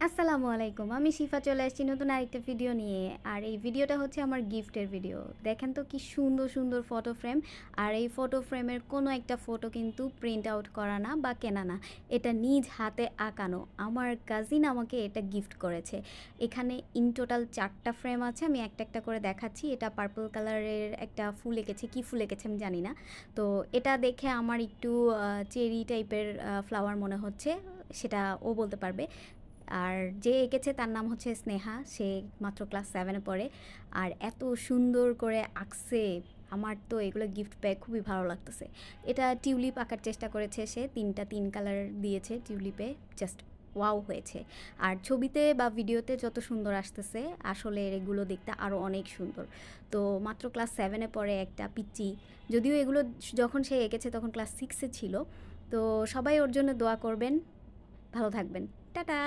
আসসালামু আলাইকুম। আমি শিফা চলে আসছি নতুন আরেকটা ভিডিও নিয়ে। আর এই ভিডিওটা হচ্ছে আমার গিফটের ভিডিও। দেখেন তো কি সুন্দর, সুন্দর ফটো ফ্রেম। আর এই ফটো ফ্রেমের কোনো একটা ফটো কিন্তু প্রিন্ট আউট করা না বা কেনা না। এটা নিজ হাতে আঁকানো। আমার কাজিন আমাকে এটা গিফট করেছে। এখানে ইন টোটাল ৪ টা ফ্রেম আছে। আমি একটা, একটা করে দেখাচ্ছি। এটা পার্পল কালারের একটা ফুল এঁকেছে। কি ফুল এঁকেছে আমি জানি না। তো এটা দেখে আমার একটু চেরি টাইপের ফ্লাওয়ার মনে হচ্ছে। সেটা ও বলতে পারবে। আর যে এঁকেছে তার নাম হচ্ছে স্নেহা। সে মাত্র ক্লাস 7 এ পড়ে। আর এত সুন্দর করে আঁকছে, আমার তো এগুলো গিফট পেয়ে খুবই ভালো লাগতেছে। এটা টিউলিপ আঁকার চেষ্টা করেছে সে। ৩ টা ৩ কালার দিয়েছে টিউলিপে। জাস্ট ওয়াও হয়েছে। আর ছবিতে বা ভিডিওতে যত সুন্দর আসতেছে, আসলে এগুলো দেখতে আরও অনেক সুন্দর। তো মাত্র ক্লাস 7 এ পড়ে একটা পিচ্চি। যদিও এগুলো যখন সে এঁকেছে তখন ক্লাস 6 এ ছিল। তো সবাই ওর জন্য দোয়া করবেন। ভালো থাকবেন। টাটা!